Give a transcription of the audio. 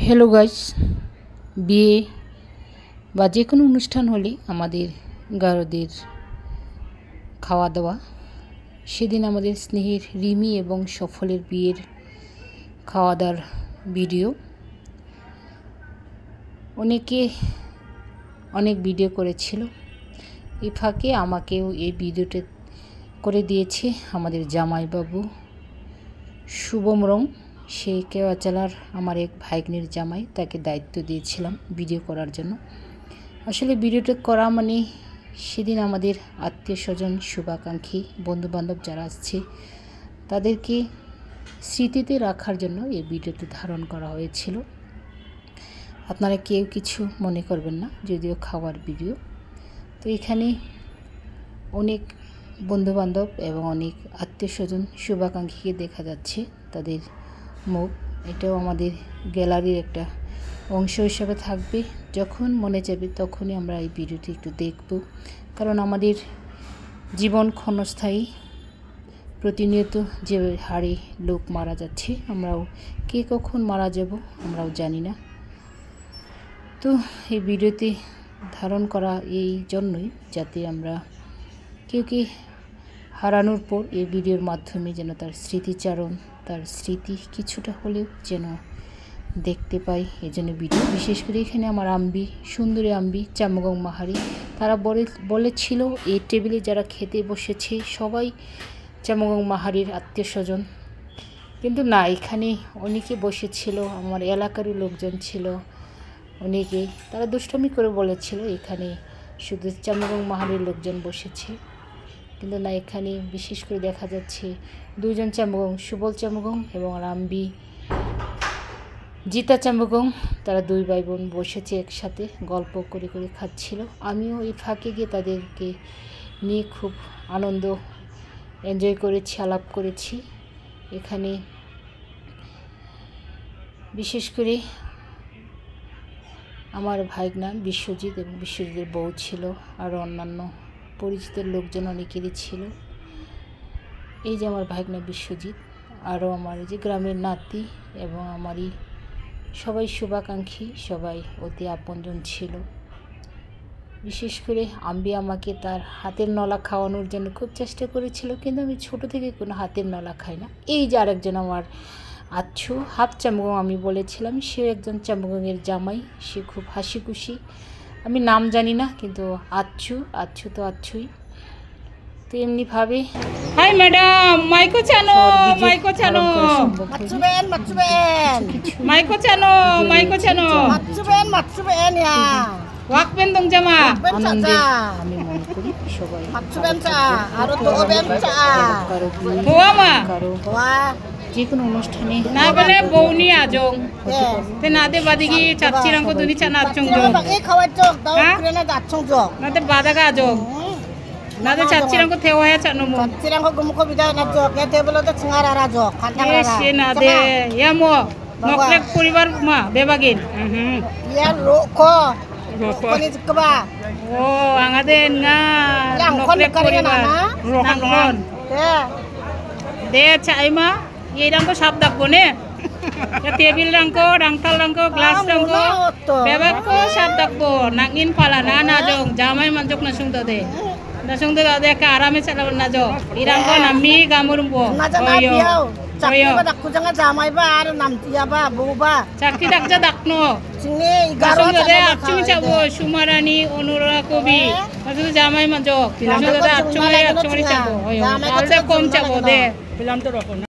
Hello guys, বিয়ে বা যে কোনো অনুষ্ঠান হলে আমাদের গারদের খাওয়া দাওয়া। সেদিন আমাদের স্নেহের রিমি এবং সফলের বিয়ের খাওয়া দাওয়ার ভিডিও। অনেকে অনেক ভিডিও করেছিল, এই ফাঁকে আমাকেও এই ভিডিওটা করে দিয়েছে আমাদের জামাইবাবু শুভম রং। সে কেওয়াচালার আমার এক ভাগ্নের জামাই, তাকে দায়িত্ব দিয়েছিলাম ভিডিও করার জন্য। আসলে ভিডিওটা করা মানে সেদিন আমাদের আত্মীয় স্বজন, শুভাকাঙ্ক্ষী, বন্ধুবান্ধব যারা আসছে তাদেরকে স্মৃতিতে রাখার জন্য এই ভিডিওটি ধারণ করা হয়েছিল। আপনারা কেউ কিছু মনে করবেন না, যদিও খাওয়ার ভিডিও। তো এখানে অনেক বন্ধুবান্ধব এবং অনেক আত্মীয় স্বজন, শুভাকাঙ্ক্ষীকে দেখা যাচ্ছে, তাদের মুখ। এটাও আমাদের গ্যালারির একটা অংশ হিসাবে থাকবে। যখন মনে যাবে তখনই আমরা এই ভিডিওটি একটু দেখব, কারণ আমাদের জীবন ক্ষণস্থায়ী। প্রতিনিয়ত যে হারে লোক মারা যাচ্ছে, আমরাও কে কখন মারা যাব আমরাও জানি না। তো এই ভিডিওতে ধারণ করা এই জন্যই, যাতে আমরা কেউকে হারানোর পর এই ভিডিওর মাধ্যমে যেন তার স্মৃতিচারণ, তার স্মৃতি কিছুটা হলেও যেন দেখতে পাই, এই জন্য ভিডিও। বিশেষ করে এখানে আমার আম্বি, সুন্দরী আম্বি, চামগং মাহারি, তারা বলেছিল এই টেবিলে যারা খেতে বসেছে সবাই চামগং মাহারির আত্মীয় স্বজন, কিন্তু না, এখানে অনেকে বসেছিল, আমার এলাকারই লোকজন ছিল অনেকে। তারা দুষ্টমি করে বলেছিল এখানে শুধু চামগং মাহারির লোকজন বসেছে, কিন্তু না, এখানে বিশেষ করে দেখা যাচ্ছে দুজন চামগং, সুবল চামগং এবং রামবি জিতা চামগং, তারা দুই ভাই বোন বসেছে একসাথে, গল্প করে করে খাচ্ছিল। আমিও এই ফাঁকে গিয়ে তাদেরকে নিয়ে খুব আনন্দ এনজয় করেছি, আলাপ করেছি। এখানে বিশেষ করে আমার ভাইগনা বিশ্বজিৎ এবং বিশ্বজিতের বউ ছিল, আর অন্যান্য পরিচিত লোকজন অনেকেরই ছিল। এই যে আমার ভাইগনা বিশ্বজিৎ, আরও আমার যে গ্রামের নাতি এবং আমারই সবাই শুভাকাঙ্ক্ষী, সবাই অতি আপনজন ছিল। বিশেষ করে আম্বি আমাকে তার হাতের নলা খাওয়ানোর জন্য খুব চেষ্টা করেছিল, কিন্তু আমি ছোট থেকে কোনো হাতের নলা খাই না। এই যে আরেকজন আমার আচ্ছু, হাফ চামগং আমি বলেছিলাম, সেও একজন চামগংয়ের জামাই, সে খুব হাসি খুশি। আমি নাম জানি না, কিন্তু আচ্ছু তো আচ্ছুই। তো এমনিভাবে হাই ম্যাডাম, মাইকো চানো, মাইকো চানো, মাছুবেন মাইকো চানো, মাইকো চানো, মাছুবেন ইয়া ওয়াকবেন দং জামা। আনন্দে আমি মনে করি সবাই মাছুবেন চা আর তো ওবেন চা হোয়া মা ওয়া যে কোনো অনুষ্ঠানে না বলে বউনি আজং তে নাদে বাদিগি চাচ্চিরাঙ্কো দুনি চা নাচং জং এই খাওয়ার জগ দাও ট্রেনে যাচ্ছং জগ নাদে বাদাগা আজং 나도 자취랑고 대화해 자노 뭐. 자취랑고 그무코 비다 나죠. 걔 테블로도 층아라라죠. 간당라라. 시 나데 야뭐 너클렉 পরিবার মা বেবাগিন. 야 로코. কোনি জিকবা. ও আঙাদেন nga নকলেক পরিবার. রকন. দে চাইমা এইরাঙ্কো সাপ দাকবো নে. টেবিল রাঙ্কো, রাংতাল রাঙ্কো, গ্লাস রাঙ্কো, বেবাকো সাপ দাকবো. নাংin pala na najong jamai manjok na sungto de. Nasung to ada ka arame chalaban na jo irang ko nami gamurumbo oyo oyo dak kujanga jamai ba ar nam tia ba bu ba chakti dakja dakno singi garo de achung chabo sumarani onura kobi masu jamai manjo nasung to achung chabo oyo alde kom chabo de pilam to roko